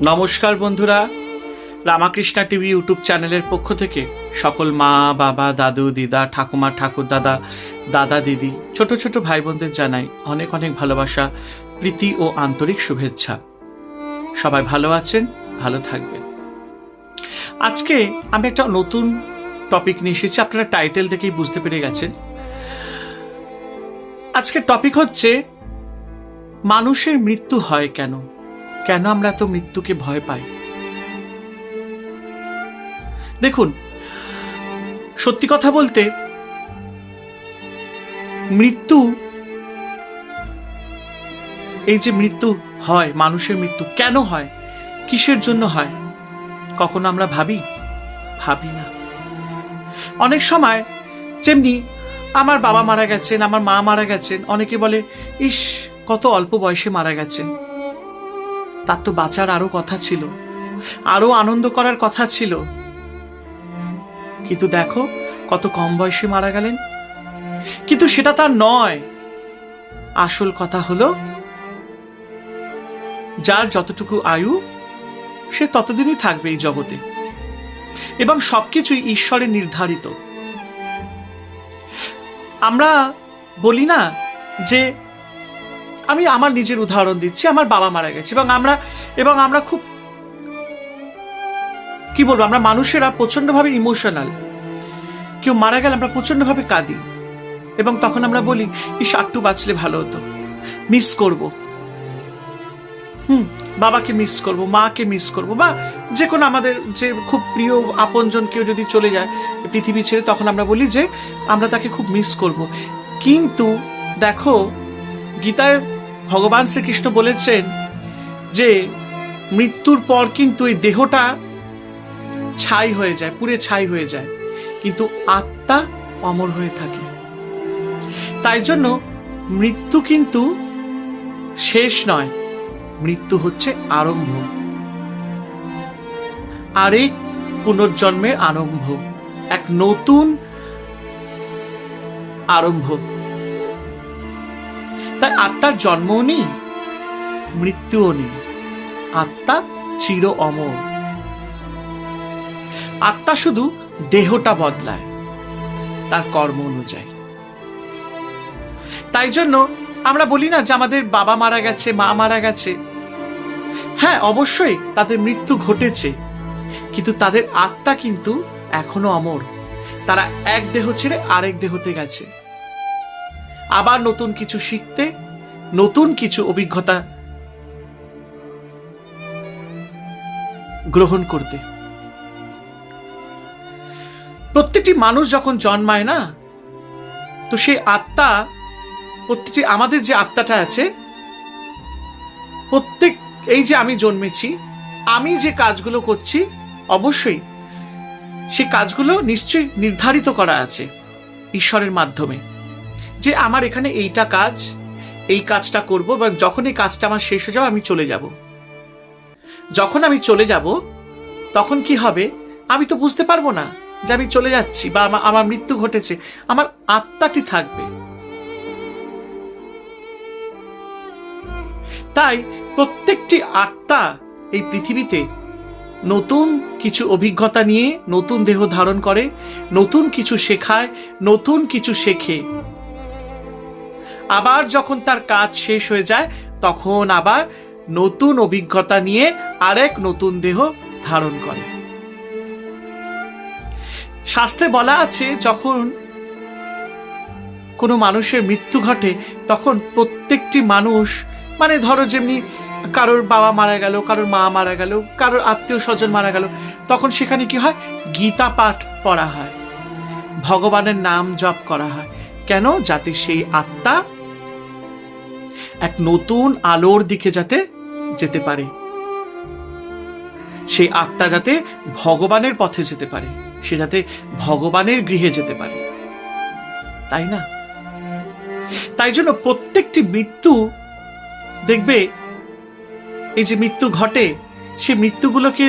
নমস্কার বন্ধুরা, Ramakrishna TV YouTube চ্যানেলের পক্ষ থেকে সকল মা বাবা দাদু দিদা ঠাকুমা ঠাকুর দাদা দাদা দিদি ছোট ছোট ভাই বোনদের জানাই অনেক অনেক ভালোবাসা, প্রীতি ও আন্তরিক শুভেচ্ছা। সবাই ভালো আছেন, ভালো থাকবেন। আজকে আমি একটা নতুন টপিক নিয়ে এসেছি, আপনারা টাইটেল দেখেই বুঝতে পেরে গেছেন। আজকের টপিক হচ্ছে মানুষের মৃত্যু হয় কেন, কেন আমরা তো মৃত্যুকে ভয় পাই। দেখুন, সত্যি কথা বলতে মৃত্যু, এই যে মৃত্যু হয়, মানুষের মৃত্যু কেন হয়, কিসের জন্য হয়, কখনো আমরা ভাবি না। অনেক সময় যেমনি আমার বাবা মারা গেছেন, আমার মা মারা গেছেন, অনেকে বলে ইস কত অল্প বয়সে মারা গেছেন, তার তো বাঁচার আরো কথা ছিল, আরো আনন্দ করার কথা ছিল, কিন্তু দেখো কত কম বয়সে মারা গেলেন। কিন্তু সেটা তার নয়। আসল কথা হলো যার যতটুকু আয়ু সে ততদিনই থাকবে এই জগতে, এবং সবকিছুই ঈশ্বরের নির্ধারিত। আমরা বলি না যে, আমি আমার নিজের উদাহরণ দিচ্ছি, আমার বাবা মারা গেছে এবং আমরা খুব কি বলবো, আমরা মানুষেরা প্রচন্ডভাবে ইমোশনাল। কেউ মারা গেলে আমরা প্রচন্ডভাবে কাঁদি, এবং তখন আমরা বলি ইস একটু বাঁচলে ভালো হতো, মিস করব, বাবাকে মিস করব, মাকে মিস করব, বা যে কোনো আমাদের যে খুব প্রিয় আপনজন কেউ যদি চলে যায় পৃথিবী ছেড়ে, তখন আমরা বলি যে আমরা তাকে খুব মিস করব। কিন্তু দেখো, গীতায় ভগবান শ্রীকৃষ্ণ বলেছেন যে মৃত্যুর পর কিন্তু এই দেহটা ছাই হয়ে যায়, পুড়ে ছাই হয়ে যায়, কিন্তু আত্মা অমর হয়ে থাকে। তাই জন্য মৃত্যু কিন্তু শেষ নয়, মৃত্যু হচ্ছে আরম্ভ, আরেক পুনর্জন্মের আরম্ভ, এক নতুন আরম্ভ। তাই আত্মার জন্মও নেই, মৃত্যুও নেই, আত্মা চির অমর। আত্মা শুধু দেহটা বদলায় তার কর্ম অনুযায়ী। তাই জন্য আমরা বলি না যে আমাদের বাবা মারা গেছে, মা মারা গেছে। হ্যাঁ, অবশ্যই তাদের মৃত্যু ঘটেছে, কিন্তু তাদের আত্মা কিন্তু এখনো অমর। তারা এক দেহ ছেড়ে আরেক দেহতে গেছে, আবার নতুন কিছু শিখতে, নতুন কিছু অভিজ্ঞতা গ্রহণ করতে। প্রত্যেকটি মানুষ যখন জন্মায় না, তো সেই আত্মা, প্রত্যেকটি আমাদের যে আত্মাটা আছে, প্রত্যেক এই যে আমি জন্মেছি, আমি যে কাজগুলো করছি, অবশ্যই সেই কাজগুলো নিশ্চয়ই নির্ধারিত করা আছে ঈশ্বরের মাধ্যমে, যে আমার এখানে এইটা কাজ, এই কাজটা করব, এবং যখন এই কাজটা আমার শেষ হয়ে যাবে আমি চলে যাব। যখন আমি চলে যাব তখন কি হবে, আমি তো বুঝতে পারবো না যে আমি চলে যাচ্ছি বা আমার মৃত্যু ঘটেছে, আমার আত্মাটি থাকবে। তাই প্রত্যেকটি আত্মা এই পৃথিবীতে নতুন কিছু অভিজ্ঞতা নিয়ে নতুন দেহ ধারণ করে, নতুন কিছু শেখায়, নতুন কিছু শেখে। আবার যখন তার কাজ শেষ হয়ে যায়, তখন আবার নতুন অভিজ্ঞতা নিয়ে আরেক নতুন দেহ ধারণ করে। শাস্ত্রে বলা আছে, যখন কোনো মানুষের মৃত্যু ঘটে, তখন প্রত্যেকটি মানুষ, মানে ধরো যেমনি কারোর বাবা মারা গেল, কারোর মা মারা গেল, কারোর আত্মীয় স্বজন মারা গেল, তখন সেখানে কি হয়, গীতা পাঠ পড়া হয়, ভগবানের নাম জপ করা হয়। কেন? যাতে সেই আত্মা এক নতুন আলোর দিকে যাতে যেতে পারে, সেই আত্মা যাতে ভগবানের পথে যেতে পারে, সে যাতে ভগবানের গৃহে যেতে পারে, তাই না? তাই জন্য প্রত্যেকটি মৃত্যু দেখবে, এই যে মৃত্যু ঘটে, সেই মৃত্যুগুলোকে,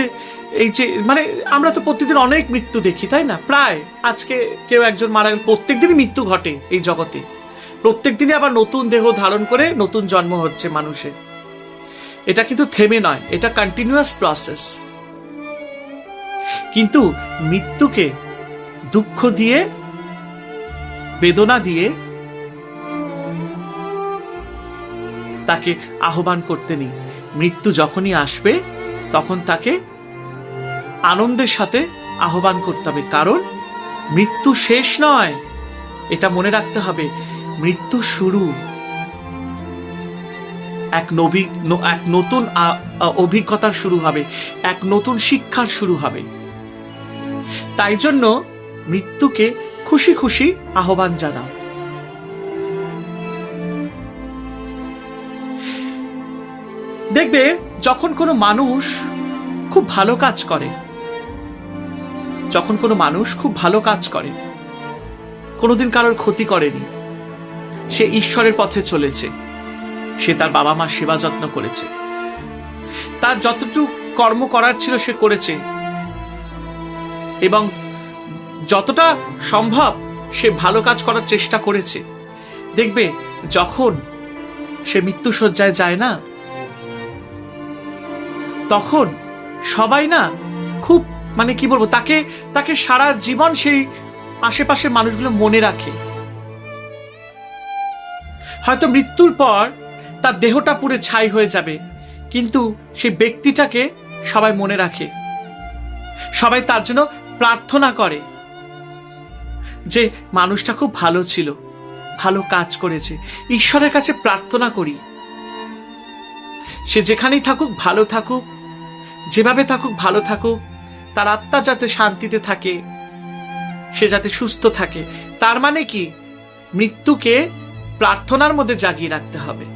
এই যে মানে আমরা তো প্রতিদিন অনেক মৃত্যু দেখি, তাই না? প্রায় আজকে কেউ একজন মারা গেল, প্রত্যেক দিনই মৃত্যু ঘটে এই জগতে, প্রত্যেক দিনই আবার নতুন দেহ ধারণ করে নতুন জন্ম হচ্ছে মানুষের। এটা কিন্তু থেমে নয়, এটা কন্টিনিউয়াস প্রসেস। কিন্তু মৃত্যুকে দুঃখ দিয়ে, বেদনা দিয়ে তাকে আহ্বান করতে নেই। মৃত্যু যখনই আসবে তখন তাকে আনন্দের সাথে আহ্বান করতে হবে, কারণ মৃত্যু শেষ নয়, এটা মনে রাখতে হবে। মৃত্যু শুরু, এক নতুন অভিজ্ঞতার শুরু হবে, এক নতুন শিক্ষার শুরু হবে। তাই জন্য মৃত্যুকে খুশি খুশি আহ্বান জানাও। দেখবে যখন কোনো মানুষ খুব ভালো কাজ করে, যখন কোনো মানুষ খুব ভালো কাজ করে, কোনোদিন কারোর ক্ষতি করেনি, সে ঈশ্বরের পথে চলেছে, সে তার বাবা মা সেবা যত্ন করেছে, তার যতটুকু কর্ম করার ছিল সে করেছে, এবং যতটা সম্ভব সে ভালো কাজ করার চেষ্টা করেছে। দেখবে যখন সে মৃত্যুশয্যায় যায় না, তখন সবাই না খুব কি বলবো, তাকে সারা জীবন সেই আশেপাশের মানুষগুলো মনে রাখে। হয়তো মৃত্যুর পর তার দেহটা পুরো ছাই হয়ে যাবে, কিন্তু সেই ব্যক্তিটাকে সবাই মনে রাখে, সবাই তার জন্য প্রার্থনা করে যে মানুষটা খুব ভালো ছিল, ভালো কাজ করেছে। ঈশ্বরের কাছে প্রার্থনা করি সে যেখানেই থাকুক ভালো থাকুক, যেভাবে থাকুক ভালো থাকুক, তার আত্মা যাতে শান্তিতে থাকে, সে যাতে সুস্থ থাকে। তার মানে কি, মৃত্যুকে প্রার্থনার মধ্যে জাগিয়ে রাখতে হবে।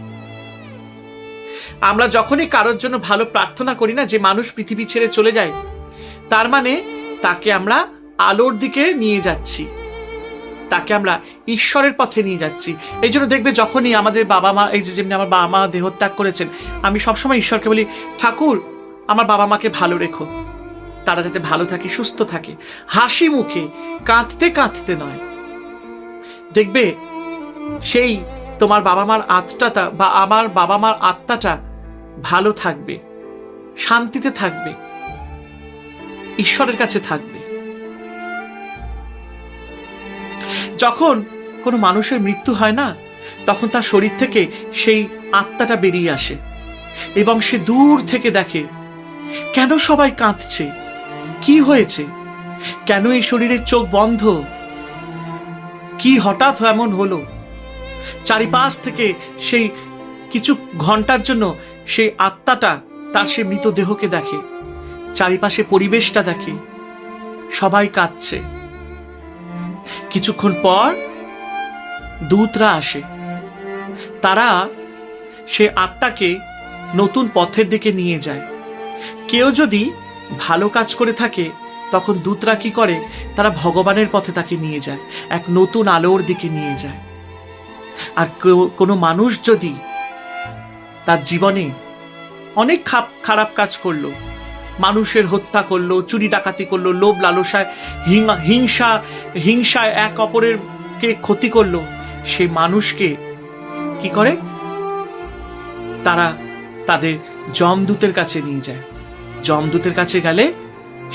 আমরা যখনই কারোর জন্য ভালো প্রার্থনা করি না, যে মানুষ পৃথিবী ছেড়ে চলে যায়, তার মানে তাকে আমরা আলোর দিকে নিয়ে যাচ্ছি, তাকে আমরা ঈশ্বরের পথে নিয়ে যাচ্ছি। এই জন্য দেখবে যখনই আমাদের বাবা মা, এই যে যেমনি আমার বাবা মা দেহত্যাগ করেছেন, আমি সবসময় ঈশ্বরকে বলি, ঠাকুর আমার বাবা মাকে ভালো রেখো, তারা যাতে ভালো থাকে, সুস্থ থাকে, হাসি মুখে, কাঁদতে কাঁদতে নয়। দেখবে সেই তোমার বাবা মার আত্মাটা বা আমার বাবা মার আত্মাটা ভালো থাকবে, শান্তিতে থাকবে, ঈশ্বরের কাছে থাকবে। যখন কোনো মানুষের মৃত্যু হয় না, তখন তার শরীর থেকে সেই আত্মাটা বেরিয়ে আসে এবং সে দূর থেকে দেখে কেন সবাই কাঁদছে, কি হয়েছে, কেন এই শরীরের চোখ বন্ধ, কি হঠাৎ এমন হলো। চারিপাশ থেকে সেই কিছু ঘন্টার জন্য সেই আত্মাটা তার সে মৃতদেহকে দেখে, চারিপাশে পরিবেশটা দেখে, সবাই কাঁদছে। কিছুক্ষণ পর দূতরা আসে, তারা সে আত্মাকে নতুন পথের দিকে নিয়ে যায়। কেউ যদি ভালো কাজ করে থাকে, তখন দূতরা কি করে, তারা ভগবানের পথে তাকে নিয়ে যায়, এক নতুন আলোর দিকে নিয়ে যায়। আর কোনো মানুষ যদি তার জীবনে অনেক খারাপ কাজ করলো, মানুষের হত্যা করলো, চুরি ডাকাতি করলো, লোভ লালসায় হিংসায় এক অপরের কে ক্ষতি করলো, সেই মানুষকে কি করে, তারা তাদের যমদূতের কাছে নিয়ে যায়। যমদূতের কাছে গেলে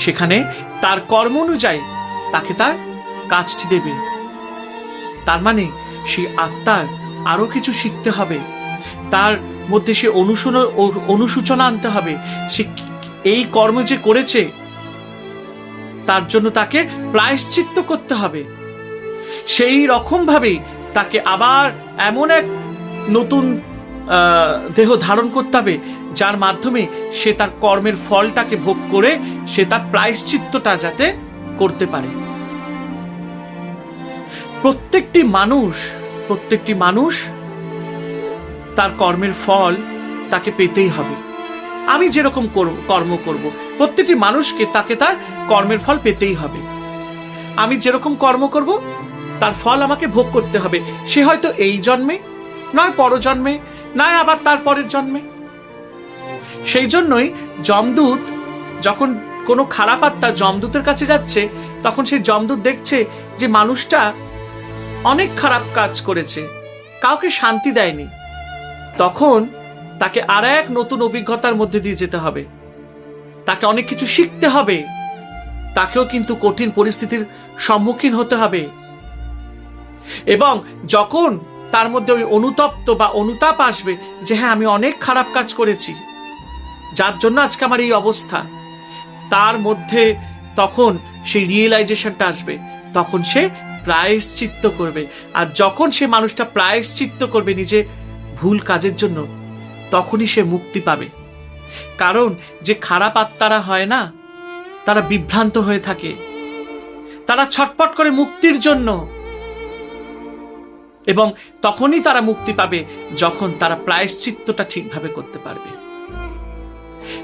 সেখানে তার কর্ম অনুযায়ী তাকে তার কাজটি দেবে। তার মানে সেই আত্মার আরো কিছু শিখতে হবে, তার মধ্যে সে অনুশোচনা আনতে হবে। সে এই কর্ম যে করেছে তার জন্য তাকে প্রায়শ্চিত্ত করতে হবে। সেই রকম ভাবে তাকে আবার এমন এক নতুন দেহ ধারণ করতে হবে, যার মাধ্যমে সে তার কর্মের ফলটাকে ভোগ করে সে তার প্রায়শ্চিত্তটা যাতে করতে পারে। প্রত্যেকটি মানুষ তার কর্মের ফল তাকে পেতেই হবে। আমি যেরকম কর্ম করব, প্রত্যেকটি মানুষকে তাকে তার কর্মের ফল পেতেই হবে। আমি যেরকম কর্ম করব তার ফল আমাকে ভোগ করতে হবে। সে হয়তো এই জন্মে, নয় পরজন্মে, নয় আবার তার পরের জন্মে। সেই জন্যই যমদূত যখন কোনো খারাপ আত্মা যমদূতের কাছে যাচ্ছে, তখন সেই যমদূত দেখছে যে মানুষটা অনেক খারাপ কাজ করেছে, কাউকে শান্তি দেয়নি। তখন তাকে আর এক নতুন অভিজ্ঞতার মধ্যে দিয়ে যেতে হবে, তাকে অনেক কিছু শিখতে হবে, তাকেও কিন্তু কঠিন পরিস্থিতির সম্মুখীন হতে হবে। এবং যখন তার মধ্যে ওই অনুতপ্ত বা অনুতাপ আসবে যে হ্যাঁ আমি অনেক খারাপ কাজ করেছি, যার জন্য আজকে আমার এই অবস্থা, তার মধ্যে তখন সেই রিয়েলাইজেশনটা আসবে, তখন সে প্রায়শ্চিত্ত করবে। আর যখন সে মানুষটা প্রায়শ্চিত্ত করবে নিজে ভুল কাজের জন্য, তখনই সে মুক্তি পাবে। কারণ যে খারাপ আত্মারা হয় না, তারা বিভ্রান্ত হয়ে থাকে, তারা ছটপট করে মুক্তির জন্য, এবং তখনই তারা মুক্তি পাবে যখন তারা প্রায়শ্চিত্তটা ঠিকভাবে করতে পারবে।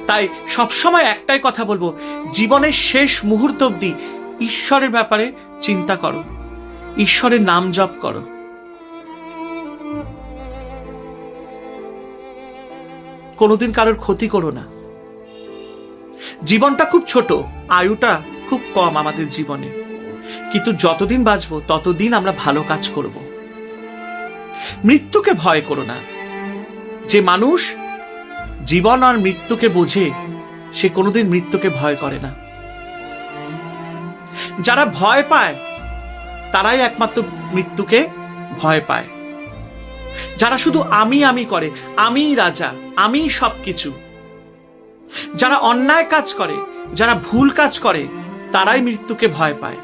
তাই সবসময় একটাই কথা বলবো, জীবনের শেষ মুহূর্ত অবধি ঈশ্বরের ব্যাপারে চিন্তা করো, ঈশ্বরের নাম জপ করো। কোনোদিন কারোর ক্ষতি করো না। জীবনটা খুব ছোট, আয়ুটা খুব কম আমাদের জীবনে, কিন্তু যতদিন বাঁচবো ততদিন আমরা ভালো কাজ করব। মৃত্যুকে ভয় করো না। যে মানুষ জীবন আর মৃত্যুকে বোঝে, সে কোনোদিন মৃত্যুকে ভয় করে না। যারা ভয় পায় তারাই একমাত্র মৃত্যুকে ভয় পায়। যারা শুধু আমি আমি করে, আমি রাজা, আমি সবকিছু, যারা অন্যায় কাজ করে, যারা ভুল কাজ করে, তারাই মৃত্যুকে ভয় পায়।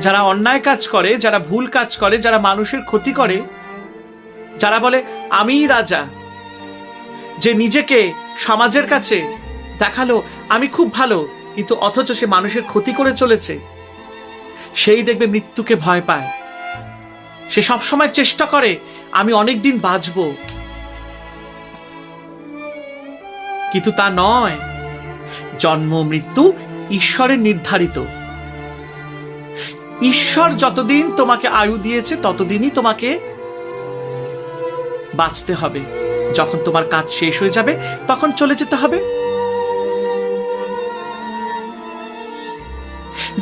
যারা অন্যায় কাজ করে, যারা ভুল কাজ করে, যারা মানুষের ক্ষতি করে, যারা বলে আমি রাজা, যে নিজেকে সমাজের কাছে দেখালো আমি খুব ভালো, কিন্তু অথচ সে মানুষের ক্ষতি করে চলেছে, সেই দেখবে মৃত্যুকে ভয় পায়। সে সবসময় চেষ্টা করে আমি অনেকদিন বাঁচব, কিন্তু তা নয়। জন্ম মৃত্যু ঈশ্বরের নির্ধারিত। ঈশ্বর যতদিন তোমাকে আয়ু দিয়েছে ততদিনই তোমাকে বাঁচতে হবে। যখন তোমার কাজ শেষ হয়ে যাবে তখন চলে যেতে হবে।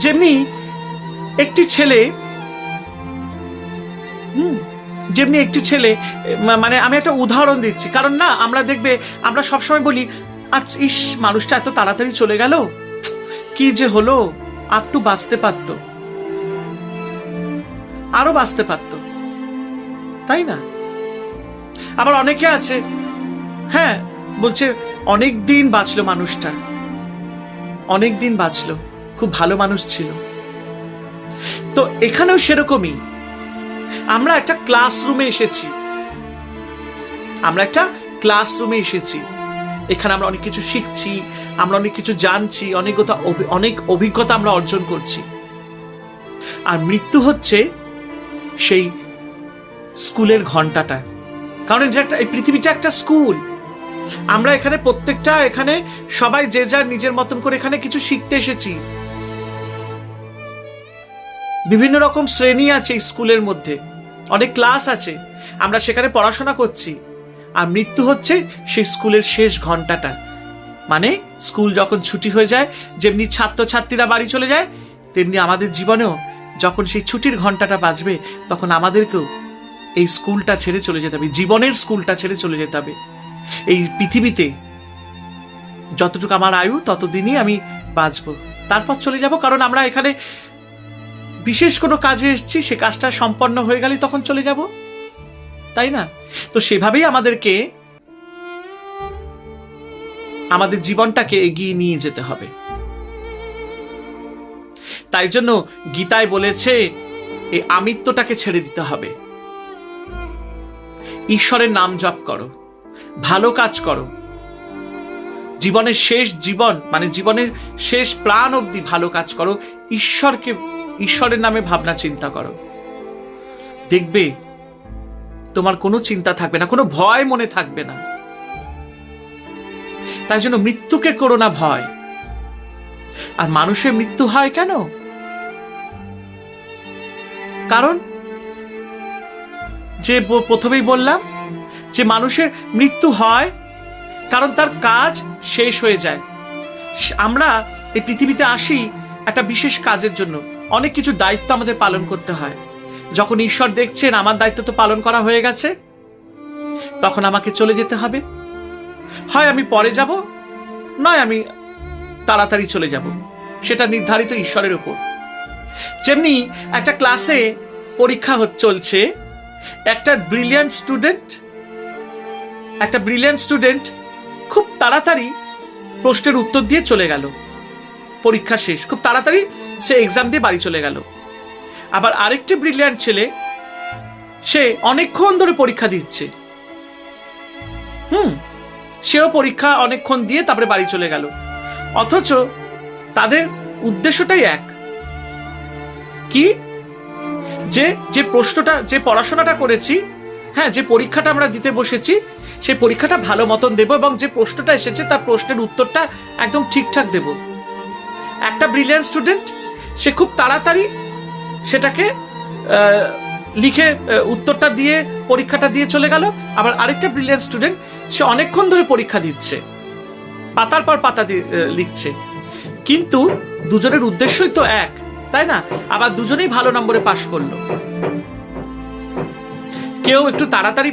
যেমনি একটি ছেলে মানে আমি একটা উদাহরণ দিচ্ছি, কারণ না আমরা দেখবে আমরা সবসময় বলি আচ্ছা ইস মানুষটা এত তাড়াতাড়ি চলে গেল, কি যে হলো, একটু বাঁচতে পারতো, আরো বাঁচতে পারতো, তাই না? আবার অনেকে আছে হ্যাঁ বলছে অনেক দিন বাঁচলো মানুষটা, অনেক দিন বাঁচলো, খুব ভালো মানুষ ছিল। তো এখানেও সেরকমই, আমরা একটা ক্লাসরুমে এসেছি, এখানে আমরা অনেক কিছু শিখছি, আমরা অনেক কিছু জানছি, অনেক অভিজ্ঞতা আমরা অর্জন করছি। আর মৃত্যু হচ্ছে সেই স্কুলের ঘন্টাটা, কারণ এই পৃথিবীটা একটা স্কুল। আমরা এখানে প্রত্যেকটা, এখানে সবাই যে যার নিজের মতন করে এখানে কিছু শিখতে এসেছি। বিভিন্ন রকম শ্রেণী আছে স্কুলের মধ্যে, অনেক ক্লাস আছে, আমরা সেখানে পড়াশোনা করছি। আর মৃত্যু হচ্ছে সেই স্কুলের শেষ ঘন্টাটা। মানে স্কুল যখন ছুটি হয়ে যায়, যেমনি ছাত্রছাত্রীরা বাড়ি চলে যায়, তেমনি আমাদের জীবনেও যখন সেই ছুটির ঘন্টাটা বাজবে, তখন আমাদেরকেও এই স্কুলটা ছেড়ে চলে যেতে হবে, জীবনের স্কুলটা ছেড়ে চলে যেতে হবে। এই পৃথিবীতে যতটুকু আমার আয়ু ততদিনই আমি বাঁচবো, তারপর চলে যাব। কারণ আমরা এখানে বিশেষ কোনো কাজে এসেছি, সে কাজটা সম্পন্ন হয়ে গেলে তখন চলে যাব, তাই না? তো সেভাবেই আমাদেরকে আমাদের জীবনটাকে এগিয়ে নিয়ে যেতে হবে। তাই জন্য গীতায় বলেছে এই আমিত্বটাকে ছেড়ে দিতে হবে, ঈশ্বরের নাম জপ করো, ভালো কাজ করো, জীবনের শেষ জীবন মানে জীবনের শেষ প্রাণ অবধি ভালো কাজ করো, ঈশ্বরের নামে ভাবনা চিন্তা করো। দেখবে তোমার কোনো চিন্তা থাকবে না, কোনো ভয় মনে থাকবে না। তাই জন্য মৃত্যুকে করো না ভয়। আর মানুষের মৃত্যু হয় কেন? কারণ যে প্রথমেই বললাম যে মানুষের মৃত্যু হয় কারণ তার কাজ শেষ হয়ে যায়। আমরা এই পৃথিবীতে আসি একটা বিশেষ কাজের জন্য, অনেক কিছু দায়িত্ব আমাদের পালন করতে হয়। যখন ঈশ্বর দেখছেন আমার দায়িত্ব তো পালন করা হয়ে গেছে, তখন আমাকে চলে যেতে হবে। হয় আমি পরে যাব, নয় আমি তাড়াতাড়ি চলে যাব, সেটা নির্ধারিত ঈশ্বরের উপর। যেমনি একটা ক্লাসে পরীক্ষা চলছে, একটা ব্রিলিয়ান্ট স্টুডেন্ট খুব তাড়াতাড়ি প্রশ্নের উত্তর দিয়ে চলে গেল, পরীক্ষা শেষ, খুব তাড়াতাড়ি সে এক্সাম দিয়ে বাড়ি চলে গেল। আবার আরেকটি ব্রিলিয়ান্ট ছেলে, সে অনেকক্ষণ ধরে পরীক্ষা দিচ্ছে, সেও পরীক্ষা অনেকক্ষণ দিয়ে তারপরে বাড়ি চলে গেল। অথচ তাদের উদ্দেশ্যটাই এক, কি যে প্রশ্নটা, যে পড়াশোনাটা করেছি, হ্যাঁ, যে পরীক্ষাটা আমরা দিতে বসেছি, সেই পরীক্ষাটা ভালো মতন দেব এবং যে প্রশ্নটা এসেছে তার প্রশ্নের উত্তরটা একদম ঠিকঠাক দেব। একটা ব্রিলিয়ান্ট স্টুডেন্ট সে খুব তাড়াতাড়ি সেটাকে লিখে উত্তরটা দিয়ে পরীক্ষাটা দিয়ে চলে গেল। আবার আরেকটা ব্রিলিয়ান্ট স্টুডেন্ট সে অনেকক্ষণ ধরে পরীক্ষা দিচ্ছে, পাতার পর পাতা দিয়ে লিখছে, কিন্তু দুজনের উদ্দেশ্যই তো এক, তাই না? আবার দুজনেই ভালো নম্বরে পাশ করলো। কেউ একটু তাড়াতাড়ি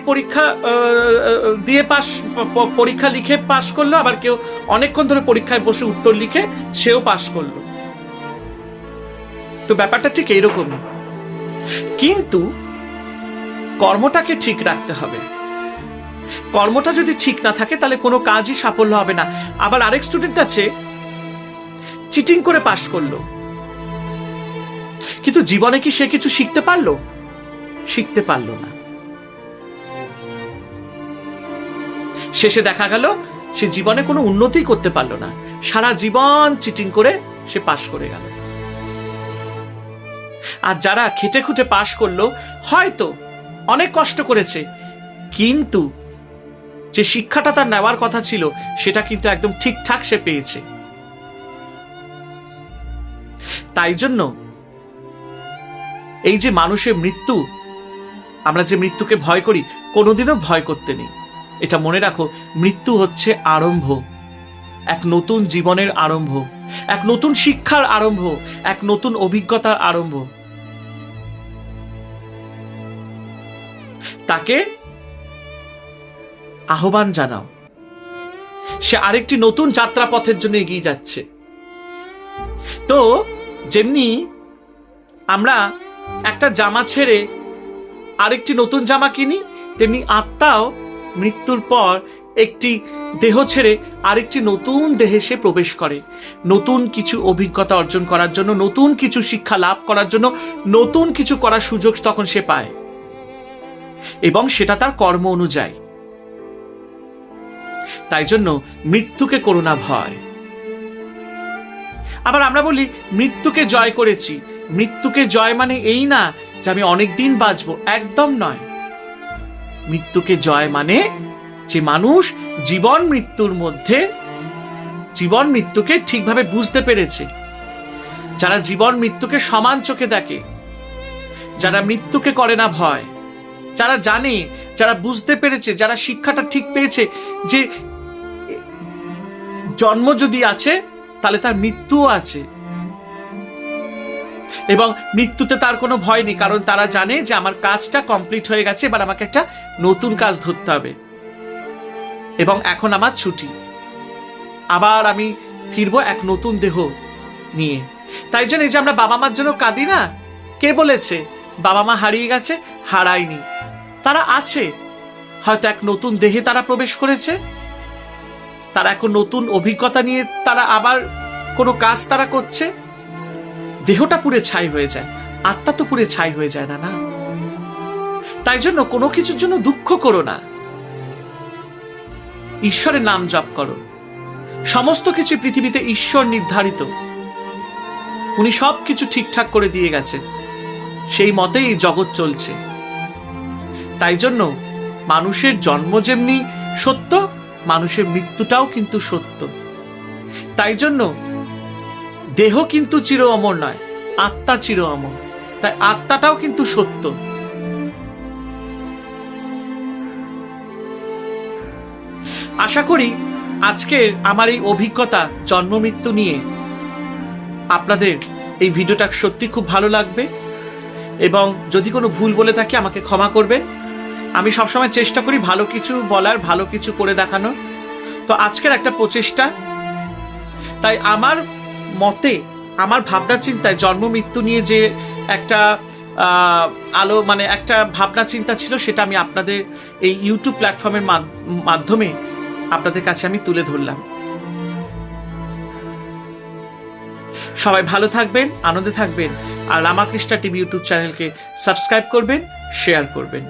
পরীক্ষা লিখে পাশ করলো, আবার কেউ অনেকক্ষণ ধরে পরীক্ষায় বসে উত্তর লিখে সেও পাশ করলো। তো ব্যাপারটা ঠিক এইরকম, কিন্তু কর্মটাকে ঠিক রাখতে হবে। কর্মটা যদি ঠিক না থাকে তাহলে কোনো কাজই সাফল্য হবে না। আবার আরেক স্টুডেন্ট আছে, চিটিং করে পাশ করলো, কিন্তু জীবনে কি সে কিছু শিখতে পারলো? শিখতে পারলো না। শেষে দেখা গেল সে জীবনে কোনো উন্নতি করতে পারলো না, সারা জীবন চিটিং করে সে পাশ করে গেল। আর যারা খেটে খুঁটে পাশ করলো, হয়তো অনেক কষ্ট করেছে, কিন্তু যে শিক্ষাটা তার নেওয়ার কথা ছিল সেটা কিন্তু একদম ঠিকঠাক সে পেয়েছে। তাই জন্য এই যে মানুষের মৃত্যু, আমরা যে মৃত্যুকে ভয় করি, কোনোদিনও ভয় করতে নেই। এটা মনে রাখো, মৃত্যু হচ্ছে আরম্ভ, এক নতুন জীবনের আরম্ভ, এক নতুন শিক্ষার আরম্ভ, এক নতুন অভিজ্ঞতার আরম্ভ। তাকে আহ্বান জানাও, সে আরেকটি নতুন যাত্রা পথের জন্য এগিয়ে যাচ্ছে। তো যেমনি আমরা একটা জামা ছেড়ে আরেকটি নতুন জামা কিনি, তেমনি আত্মাও মৃত্যুর পর একটি দেহ ছেড়ে আরেকটি নতুন দেহে সে প্রবেশ করে, নতুন কিছু অভিজ্ঞতা অর্জন করার জন্য, নতুন কিছু শিক্ষা লাভ করার জন্য, নতুন কিছু করার সুযোগ তখন সে পায়, এবং সেটা তার কর্ম অনুযায়ী। তাই জন্য মৃত্যুকে করো না ভয়। আবার আমরা বলি মৃত্যুকে জয় করেছি, মৃত্যুকে জয় মানে এই না যে আমি অনেকদিন বাঁচবো, একদম নয়। মৃত্যুকে জয় মানে যে মানুষ জীবন মৃত্যুর মধ্যে, জীবন মৃত্যুকে ঠিকভাবে বুঝতে পেরেছে, যারা জীবন মৃত্যুকে সমান চোখে দেখে, যারা মৃত্যুকে করে না ভয়, যারা জানে, যারা বুঝতে পেরেছে, যারা শিক্ষাটা ঠিক পেয়েছে যে জন্ম যদি আছে তাহলে তার মৃত্যুও আছে, এবং মৃত্যুতে তার কোনো ভয় নেই, কারণ তারা জানে যে আমার কাজটা কমপ্লিট হয়ে গেছে, এবার আমাকে একটা নতুন কাজ ধরতে হবে, এবং এখন আমার ছুটি, আবার আমি ফিরবো এক নতুন দেহ নিয়ে। তাই জন্য এই যে আমরা বাবা মার জন্য কাঁদি না, কে বলেছে বাবা মা হারিয়ে গেছে? হারায়নি, তারা আছে, হয়তো এক নতুন দেহে তারা প্রবেশ করেছে, তারা এখন নতুন অভিজ্ঞতা নিয়ে তারা আবার কোনো কাজ তারা করছে। দেহটা পুরে ছাই হয়ে যায়, আত্মা তো পুরে ছাই হয়ে যায় না। তাই জন্য কোনো কিছুর জন্য দুঃখ করো না, ঈশ্বরের নাম জপ করো। সমস্ত কিছু পৃথিবীতে ঈশ্বর নির্ধারিত, উনি সব কিছু ঠিকঠাক করে দিয়ে গেছেন, সেই মতেই জগৎ চলছে। তাই জন্য মানুষের জন্ম যেমনি সত্য, মানুষের মৃত্যুটাও কিন্তু সত্য। তাই জন্য দেহ কিন্তু চির অমর নয়, আত্মা চির অমর, তাই আত্মাটাও কিন্তু সত্য। আশা করি আজকের আমার এই অভিজ্ঞতা জন্ম মৃত্যু নিয়ে আপনাদের এই ভিডিওটা সত্যি খুব ভালো লাগবে, এবং যদি কোনো ভুল বলে থাকি আমাকে ক্ষমা করবেন। আমি সবসময় চেষ্টা করি ভালো কিছু বলার, ভালো কিছু করে দেখানো। তো আজকের একটা প্রচেষ্টা, তাই আমার মতে, আমার ভাবনা চিন্তায় জন্ম মৃত্যু নিয়ে যে একটা আলো মানে একটা ভাবনা চিন্তা ছিল, সেটা আমি আপনাদের এই ইউটিউব প্ল্যাটফর্মের মাধ্যমে আপনাদের কাছে আমি তুলে ধরলাম। সবাই ভালো থাকবেন, আনন্দে থাকবেন, আর রামাকৃষ্ণা টিভি ইউটিউব চ্যানেলকে সাবস্ক্রাইব করবেন, শেয়ার করবেন।